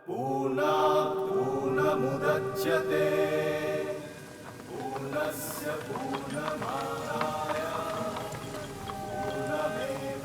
पूर्णात् पूर्णमुदच्यते पूर्णस्य पूर्णमादाय पूर्णमेवावशिष्यते।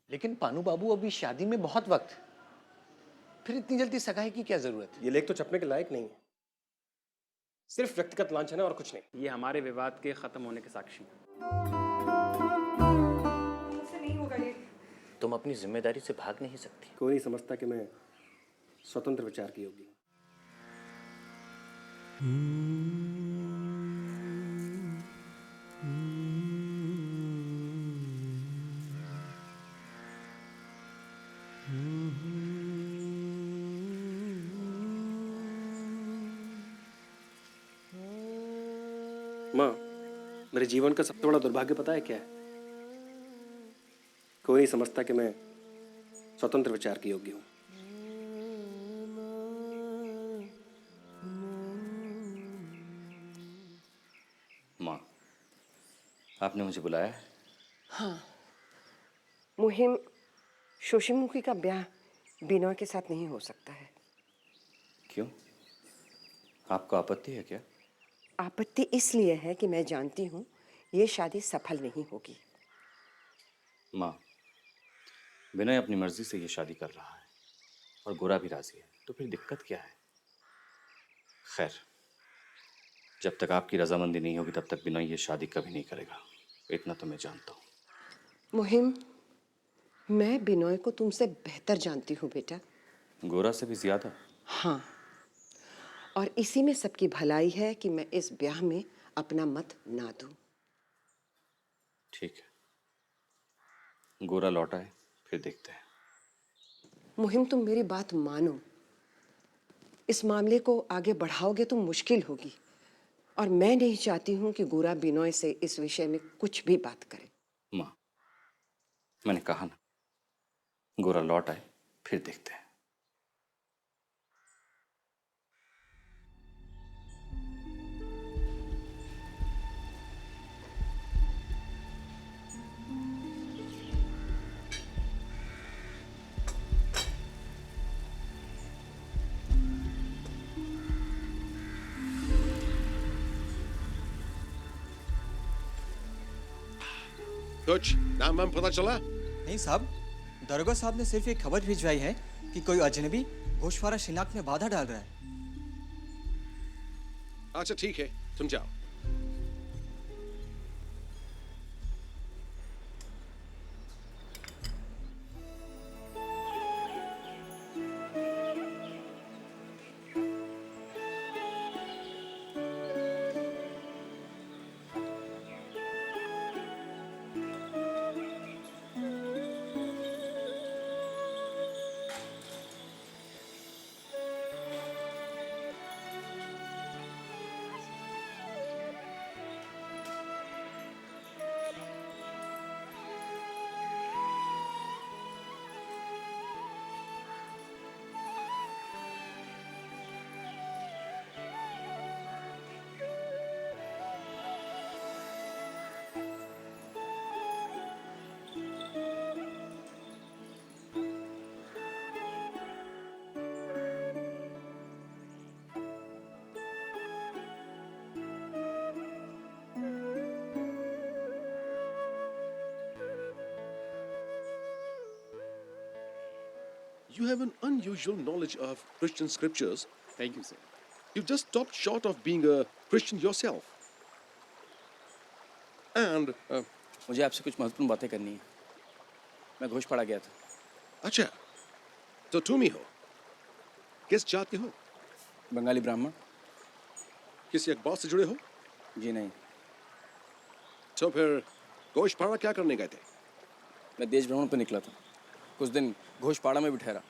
लेकिन पानू बाबू, अभी शादी में बहुत वक्त, फिर इतनी जल्दी सगाई की क्या जरूरत है? ये लेख तो छपने के लायक नहीं है, सिर्फ व्यक्तिगत लांछन है और कुछ नहीं। ये हमारे विवाद के खत्म होने के साक्षी हैं। मुझसे नहीं होगा ये। तुम अपनी जिम्मेदारी से भाग नहीं सकती। कोई नहीं समझता कि मैं स्वतंत्र विचार की योगी हूँ। माँ, मेरे जीवन का सबसे बड़ा दुर्भाग्य पता है क्या है? कोई नहीं समझता कि मैं स्वतंत्र विचार की योग्य हूँ। माँ, आपने मुझे बुलाया है? हाँ, मुहिम, शोशिमुखी का ब्याह बिनोय के साथ नहीं हो सकता है। क्यों? आपको आपत्ति है क्या? आपत्ति इसलिए है कि मैं जानती हूँ ये शादी सफल नहीं होगी। माँ, विनय अपनी मर्जी से ये शादी कर रहा है और गोरा भी राजी है, तो फिर दिक्कत क्या है? खैर, जब तक आपकी रजामंदी नहीं होगी तब तक विनय ये शादी कभी नहीं करेगा, इतना तो मैं जानता हूँ। मुहिम, मैं बिनोय को तुमसे बेहतर जानती हूँ बेटा। गोरा से भी ज्यादा? हाँ, और इसी में सबकी भलाई है कि मैं इस ब्याह में अपना मत ना दूं। ठीक है, गोरा लौटा है, फिर देखते हैं। मुहिम, तुम मेरी बात मानो। इस मामले को आगे बढ़ाओगे तो मुश्किल होगी, और मैं नहीं चाहती हूं कि गोरा बिनोय से इस विषय में कुछ भी बात करे। माँ, मैंने कहा ना, गोरा लौट आए, फिर देखते हैं। कुछ नाम वाम पता चला? नहीं साहब, दरोगा साहब ने सिर्फ एक खबर भिजवाई है कि कोई अजनबी गोशवारा शिनाख्त में बाधा डाल रहा है। अच्छा ठीक है, तुम जाओ। You have an unusual knowledge of Christian scriptures. Thank you sir. You just stopped short of being a Christian yourself. And मुझे आपसे कुछ महत्वपूर्ण बातें करनी है। मैं घोषपाड़ा गया था। अच्छा, तो तुम ही हो। किस जात के हो? बंगाली ब्राह्मण। किसी अखबार से जुड़े हो? जी नहीं, तो फिर गोशपाड़ा क्या करने गए थे? मैं देश भ्रमण पर निकला था। कुछ दिन घोषपाड़ा में भी ठहरा।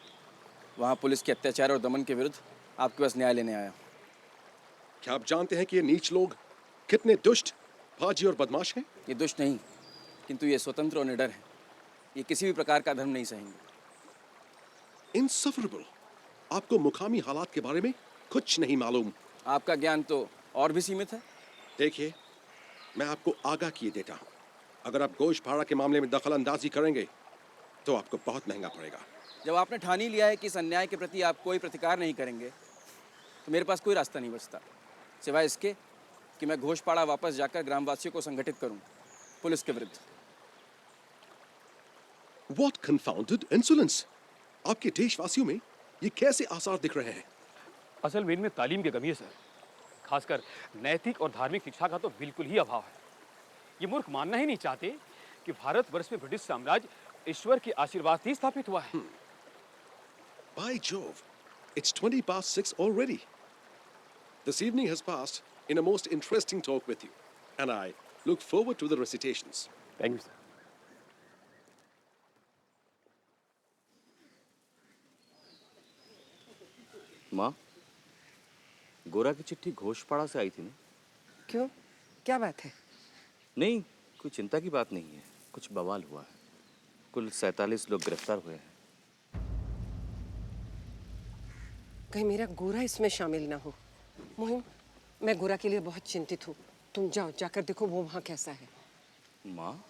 वहाँ पुलिस के अत्याचार और दमन के विरुद्ध आपके पास न्याय लेने आया। क्या आप जानते हैं कि ये नीच लोग कितने दुष्ट, फाजी और बदमाश हैं? ये दुष्ट नहीं, किंतु ये स्वतंत्र और निडर है। ये किसी भी प्रकार का धर्म नहीं सहेंगे। इनसफरेबल। आपको मुकामी हालात के बारे में कुछ नहीं मालूम। आपका ज्ञान तो और भी सीमित है। देखिए, मैं आपको आगाह किए देता हूँ, अगर आप गोशपाड़ा के मामले में दखल अंदाजी करेंगे तो आपको बहुत महंगा पड़ेगा। जब आपने ठान ही लिया है कि इस अन्याय के प्रति आप कोई प्रतिकार नहीं करेंगे, तो मेरे पास कोई रास्ता नहीं बचता सिवाय इसके कि मैं घोषपाड़ा वापस जाकर ग्रामवासियों को संगठित करूं पुलिस के विरुद्ध। What confounded insolence! आपके देशवासियों में ये कैसे आसार दिख रहे हैं? असल में इनमें तालीम की कमी है सर। खासकर नैतिक और धार्मिक शिक्षा का तो बिल्कुल ही अभाव है। ये मूर्ख मानना ही नहीं चाहते कि भारतवर्ष में ब्रिटिश साम्राज्य ईश्वर के आशीर्वाद से ही स्थापित हुआ है। By Jove, it's 6:20 already. This evening has passed in a most interesting talk with you, and I look forward to the recitations. Thank you sir. माँ, गोरा की चिट्ठी घोषपाड़ा से आई थी ना? क्यों, क्या बात है? नहीं, कोई चिंता की बात नहीं है। कुछ बवाल हुआ है। कुल 47 लोग गिरफ्तार हुए हैं। कहीं मेरा गोरा इसमें शामिल ना हो। मुहिम, मैं गोरा के लिए बहुत चिंतित हूँ। तुम जाओ, जाकर देखो वो वहाँ कैसा है। माँ,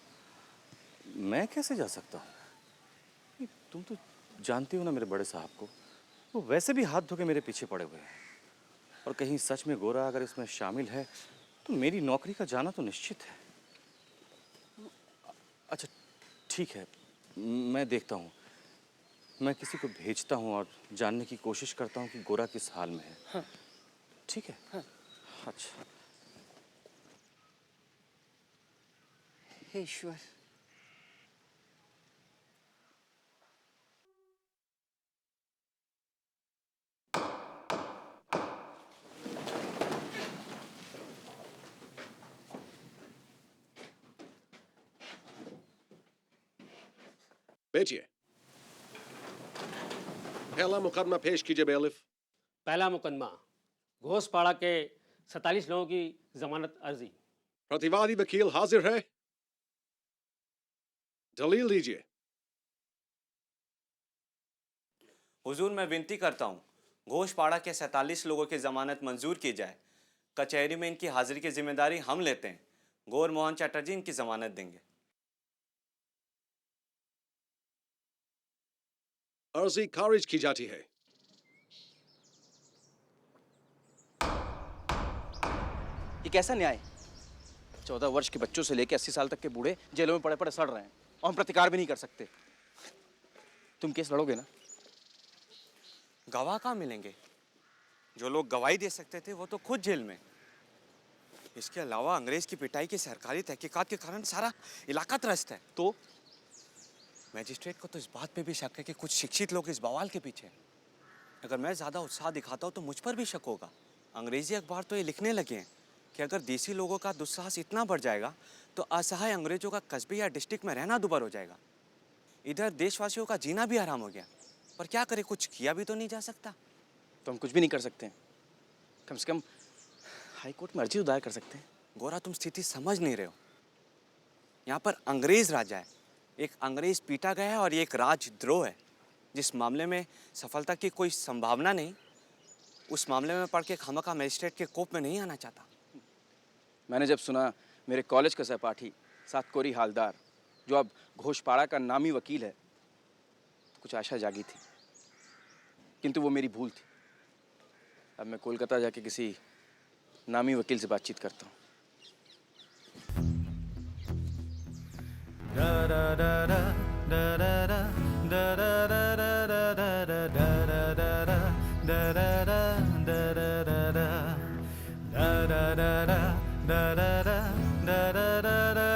मैं कैसे जा सकता हूँ? तुम तो जानती हो ना मेरे बड़े साहब को। वो वैसे भी हाथ धो के मेरे पीछे पड़े हुए हैं। और कहीं सच में गोरा अगर इसमें शामिल है तो मेरी नौकरी का जाना तो निश्चित है। अच्छा ठीक है, मैं देखता हूँ। मैं किसी को भेजता हूँ और जानने की कोशिश करता हूँ कि गोरा किस हाल में है। हाँ। ठीक है? हाँ। अच्छा। हे ईश्वर। बैठिए। पहला मुकदमा पेश कीजिए बेलिफ। पहला मुकदमा घोषपाड़ा के 47 लोगों की जमानत अर्जी। प्रतिवादी वकील हाजिर है? दलील दीजिए। हुजूर, मैं विनती करता हूँ घोषपाड़ा के 47 लोगों की जमानत मंजूर की जाए। कचहरी में इनकी हाजिरी की जिम्मेदारी हम लेते हैं। गौर मोहन चटर्जी इनकी जमानत देंगे। अर्जी खारिज की जाती है। ये कैसा न्याय? 14 वर्ष के बच्चों से लेकर 80 साल तक के बूढ़े जेलों में पड़े पड़े सड़ रहे हैं और हम प्रतिकार भी नहीं कर सकते। तुम केस लड़ोगे ना? गवाह कहाँ मिलेंगे? जो लोग गवाही दे सकते थे वो तो खुद जेल में। इसके अलावा अंग्रेज की पिटाई की सरकारी तहकीकात के कारण सारा इलाका त्रस्त है। तो मैजिस्ट्रेट को तो इस बात पे भी शक है कि कुछ शिक्षित लोग इस बवाल के पीछे हैं। अगर मैं ज़्यादा उत्साह दिखाता हूँ तो मुझ पर भी शक होगा। अंग्रेजी अखबार तो ये लिखने लगे हैं कि अगर देसी लोगों का दुस्साहस इतना बढ़ जाएगा तो असहाय अंग्रेजों का कस्बे या डिस्ट्रिक्ट में रहना दुभर हो जाएगा। इधर देशवासियों का जीना भी आराम हो गया। पर क्या करें, कुछ किया भी तो नहीं जा सकता। तो हम कुछ भी नहीं कर सकते हैं। कम से कम हाई कोर्ट में अर्जी तो दायर कर सकते हैं। गोरा, तुम स्थिति समझ नहीं रहे हो। यहाँ पर अंग्रेज राजा है, एक अंग्रेज पीटा गया है और ये एक राजद्रोह है। जिस मामले में सफलता की कोई संभावना नहीं, उस मामले में पढ़ के खामखा मजिस्ट्रेट के कोप में नहीं आना चाहता। मैंने जब सुना मेरे कॉलेज का सहपाठी सातकोरी हालदार, जो अब घोषपाड़ा का नामी वकील है, तो कुछ आशा जागी थी। किंतु वो मेरी भूल थी। अब मैं कोलकाता जाके किसी नामी वकील से बातचीत करता हूँ। da da da da da da da da da da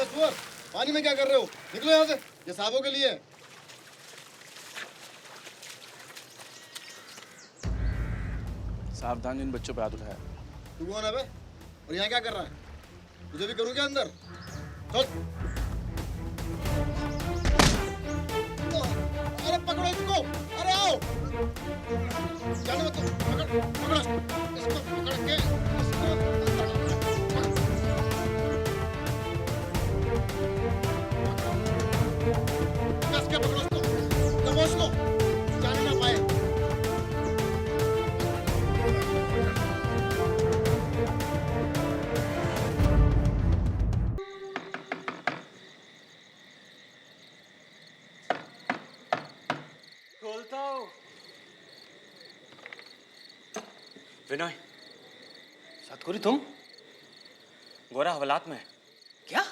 सुअर, पानी में क्या कर रहे हो? निकलो यहाँ से, ये सांपों के लिए है। सावधान जिन बच्चों पे हाथ उठाया। तू कौन है बे? और यहाँ क्या कर रहा है? तुझे भी करूँ क्या अंदर? चल। अरे पकड़ो इसको! अरे आओ! जाने मत, पकड़ो इसको पकड़ के इसको अंदर डालो। कस के पकड़ो इसको, दबोच लो, जाने ना पाए। खोलता हूँ। विनय, सातकोरी तुम? गोरा हवालात में है। क्या?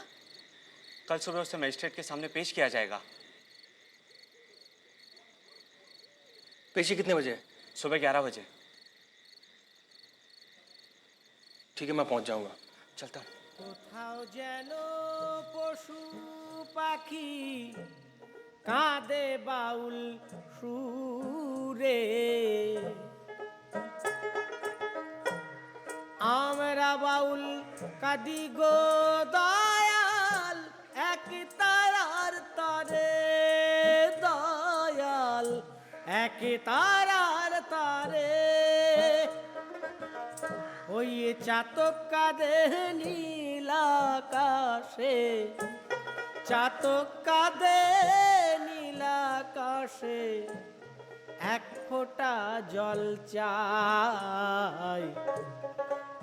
कल सुबह उसे मजिस्ट्रेट के सामने पेश किया जाएगा। पेशी कितने बजे? सुबह 11 बजे। ठीक है, मैं पहुंच जाऊंगा। चलता हूँ। কোথাও যেন পশু পাখি কাঁদে বাউল সুরে, আমরা বাউল কাঁদি গো দয়াল এক তারার তরে, দয়াল এক তারার তরে। ওই চাতক কাঁদে নীল আকাশে, চাতক কাঁদে নীল আকাশে, এক ফোঁটা জল চাই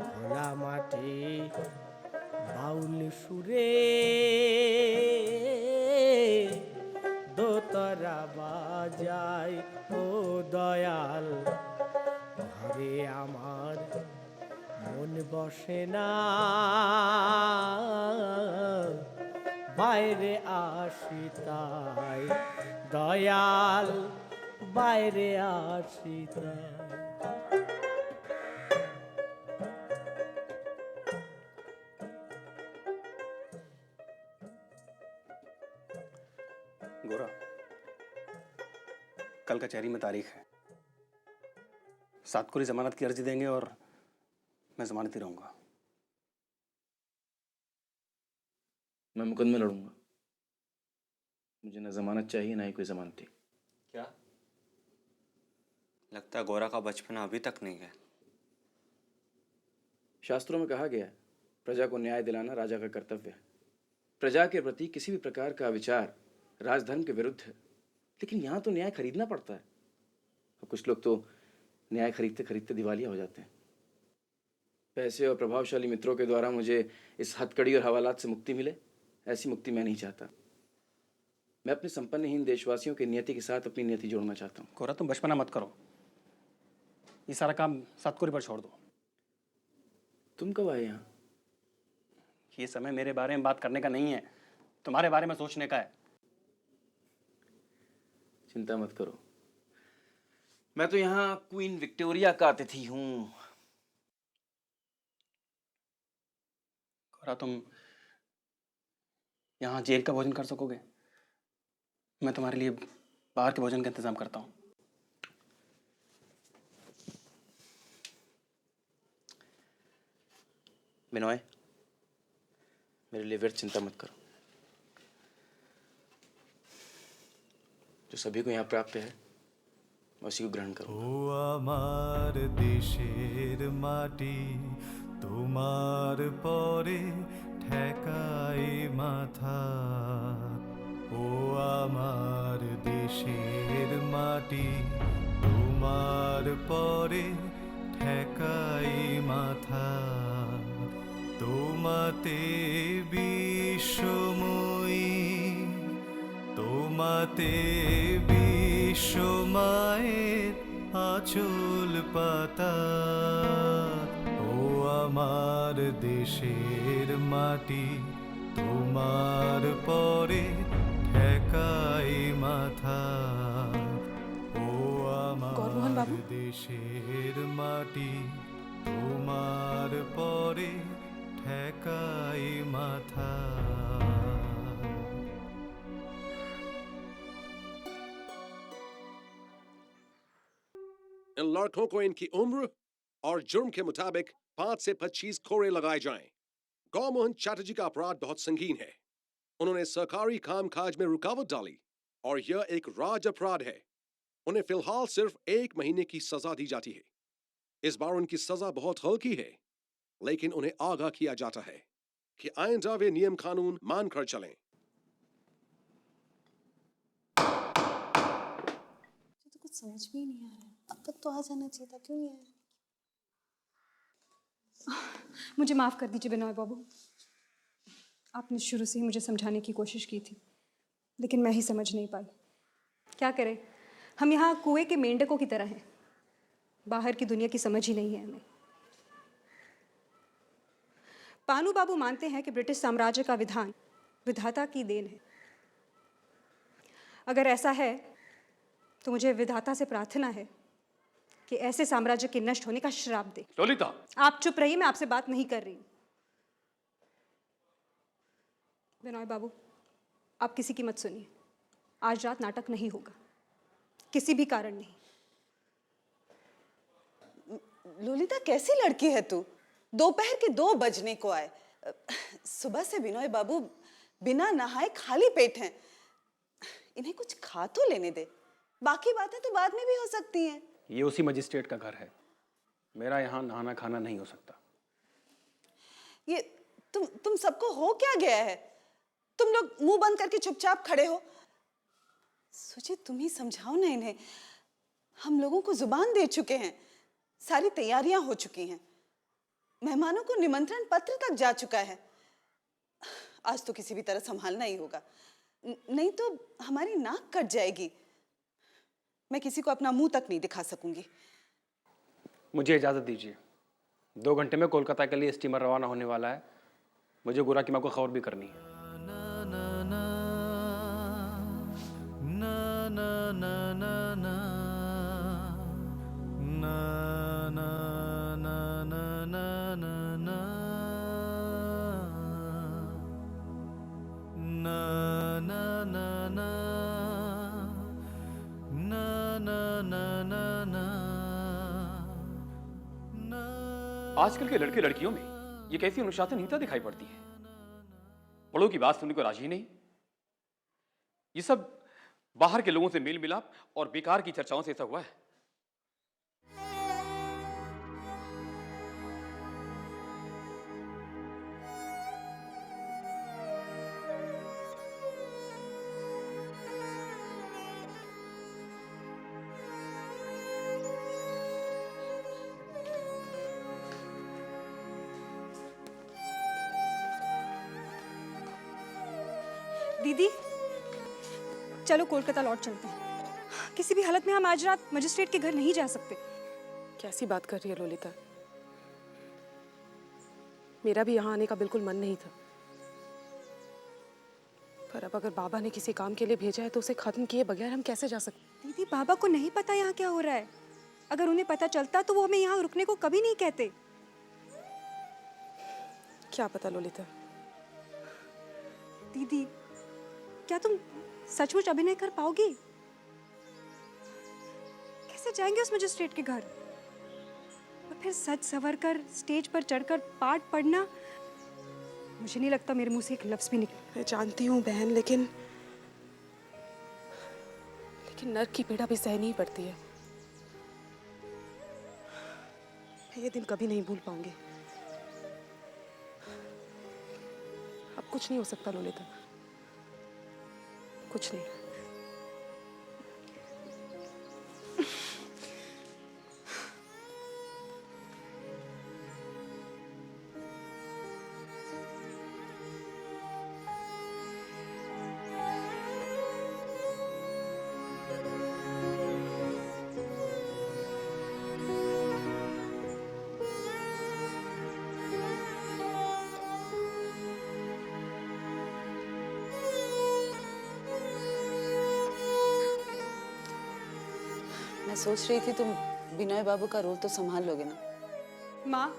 খোলা মাঠে বাউল সুরে, দোতরা বাজায় ও দয়াল ঘরে আমার মন বসে না, বাইরে আসি তাই দয়াল, বাইরে আসি তাই। गोरा, कल कचहरी में तारीख है। सातकोरी जमानत की अर्जी देंगे और मैं जमानती रहूंगा। मैं मुकदमे लड़ूंगा। मुझे ना जमानत चाहिए ना ही कोई जमानती। क्या लगता है गोरा का बचपना अभी तक नहीं गया? शास्त्रों में कहा गया है, प्रजा को न्याय दिलाना राजा का कर्तव्य है। प्रजा के प्रति किसी भी प्रकार का विचार राजधर्म के विरुद्ध है, लेकिन यहाँ तो न्याय खरीदना पड़ता है। और कुछ लोग तो न्याय खरीदते खरीदते दिवालिया हो जाते हैं। पैसे और प्रभावशाली मित्रों के द्वारा मुझे इस हथकड़ी और हवालात से मुक्ति मिले, ऐसी मुक्ति मैं नहीं चाहता। मैं अपने संपन्नहीन देशवासियों की नियति के साथ अपनी नियति जोड़ना चाहता हूँ। गोरा, तुम बचपना मत करो, ये सारा काम सातकोरी पर छोड़ दो। तुम कब आए यहाँ? ये समय मेरे बारे में बात करने का नहीं है, तुम्हारे बारे में सोचने का है। चिंता मत करो, मैं तो यहाँ क्वीन विक्टोरिया का अतिथि हूँ। गोरा, तुम यहाँ जेल का भोजन कर सकोगे? मैं तुम्हारे लिए बाहर के भोजन का इंतजाम करता हूँ। बिनोय, मेरे लिए व्यर्थ चिंता मत करो। जो सभी को यहाँ प्राप्त है, मैं उसी को ग्रहण करूँ। ও আমার দেশের মাটি তোমার পরে ঠেকাই মাথা, ও আমার দেশের মাটি তোমার পরে ঠেকাই মাথা, তোমাতে বিশ্বময়ী, তোমাতে বিশ্বমায়ের আঁচল পাতা, ও আমার দেশের মাটি তোমার পরে ঠেকাই মাথা, ও আমার দেশের মাটি তোমার পরে ঠেকাই মাথা। इन लड़कों को इनकी उम्र और जुर्म के मुताबिक 5 से 25 कोड़े लगाए जाएं। गौमोहन चैटर्जी का अपराध बहुत संगीन है। उन्होंने सरकारी कामकाज में रुकावट डाली और यह एक राज अपराध है। उन्हें फिलहाल सिर्फ 1 महीने की सजा दी जाती है। इस बार उनकी सजा बहुत हल्की है, लेकिन उन्हें आगाह किया जाता है कि आइंदा वे नियम कानून मानकर चलें। तो कुछ समझ में ही नहीं आ रहा है। अब तक तो आ जाना चाहिए था, क्यों नहीं आया? मुझे माफ़ कर दीजिए बिनोय बाबू। आपने शुरू से ही मुझे समझाने की कोशिश की थी, लेकिन मैं ही समझ नहीं पाई। क्या करें, हम यहाँ कुएं के मेंढकों की तरह हैं। बाहर की दुनिया की समझ ही नहीं है हमें। पानू बाबू मानते हैं कि ब्रिटिश साम्राज्य का विधान विधाता की देन है। अगर ऐसा है तो मुझे विधाता से प्रार्थना है कि ऐसे साम्राज्य के नष्ट होने का श्राप दे। ललिता, आप चुप रहिए, मैं आपसे बात नहीं कर रही हूं। बिनोय बाबू, आप किसी की मत सुनिए। आज रात नाटक नहीं होगा, किसी भी कारण नहीं। लोलिता, कैसी लड़की है तू? दोपहर के 2 बजने को आए। सुबह से बिनोय बाबू बिना नहाए खाली पेट हैं। इन्हें कुछ खा तो लेने दे, बाकी बातें तो बाद में भी हो सकती हैं। ये उसी मजिस्ट्रेट का घर है। मेरा यहाँ नहाना खाना नहीं हो सकता। ये तुम सबको हो क्या गया है? तुम लोग मुंह बंद करके चुपचाप खड़े हो। सोचिए, तुम ही समझाओ ना इन्हें। हम लोगों को जुबान दे चुके हैं, सारी तैयारियां हो चुकी हैं, मेहमानों को निमंत्रण पत्र तक जा चुका है। आज तो किसी भी तरह संभालना ही होगा, नहीं तो हमारी नाक कट जाएगी। मैं किसी को अपना मुंह तक नहीं दिखा सकूंगी। मुझे इजाज़त दीजिए। 2 घंटे में कोलकाता के लिए स्टीमर रवाना होने वाला है। मुझे गोरा की माँ को खबर भी करनी है। आजकल के लड़के लड़कियों में ये कैसी अनुशासनहीनता दिखाई पड़ती है। बड़ों की बात सुनने को राजी नहीं। ये सब बाहर के लोगों से मेल मिलाप और बेकार की चर्चाओं से ऐसा हुआ है। दीदी, चलो कोलकाता लौट चलते हैं। किसी भी हालत में हम आज रात मजिस्ट्रेट के घर नहीं जा सकते। कैसी बात कर रही है लोलिता? मेरा भी यहाँ आने का बिल्कुल मन नहीं था, पर अब अगर बाबा ने किसी काम के लिए भेजा है तो उसे खत्म किए बगैर हम कैसे जा सकते? दीदी, बाबा को नहीं पता यहाँ क्या हो रहा है। अगर उन्हें पता चलता तो वो हमें यहाँ रुकने को कभी नहीं कहते। क्या पता लोलिता। दीदी, क्या तुम सचमुच अभिनय कर पाओगी? कैसे जाएंगे उस मजिस्ट्रेट के घर? और फिर सज सवर कर स्टेज पर चढ़कर पाठ पढ़ना, मुझे नहीं लगता मेरे मुंह से एक लफ्ज भी निकले। मैं जानती हूँ बहन, लेकिन नर्क की पीड़ा भी सहनी ही पड़ती है। मैं ये दिन कभी नहीं भूल पाऊंगी। अब कुछ नहीं हो सकता लोलिता, कुछ नहीं। मैं सोच रही थी तुम बिनोय बाबू का रोल तो संभाल लोगे ना। माँ,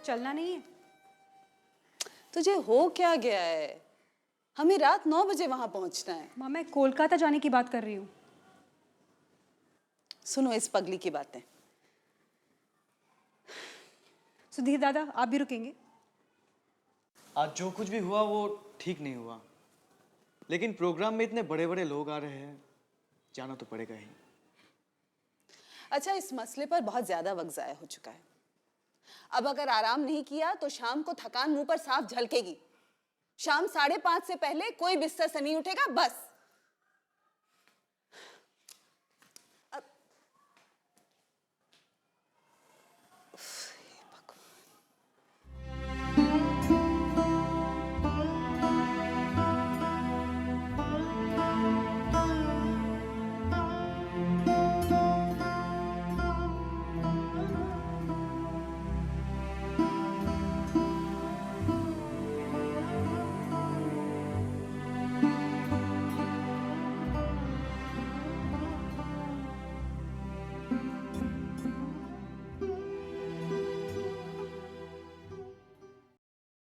चलना नहीं है? तुझे हो क्या गया है? हमें रात 9 बजे वहां पहुंचना है। माँ, मैं कोलकाता जाने की बात कर रही हूँ। सुनो इस पगली की बातें। सुधीर दादा, आप भी रुकेंगे? आज जो कुछ भी हुआ वो ठीक नहीं हुआ, लेकिन प्रोग्राम में इतने बड़े बड़े लोग आ रहे हैं, जाना तो पड़ेगा ही। अच्छा, इस मसले पर बहुत ज्यादा वक्त जाया हो चुका है। अब अगर आराम नहीं किया तो शाम को थकान मुंह पर साफ झलकेगी। शाम 5:30 से पहले कोई बिस्तर से नहीं उठेगा, बस।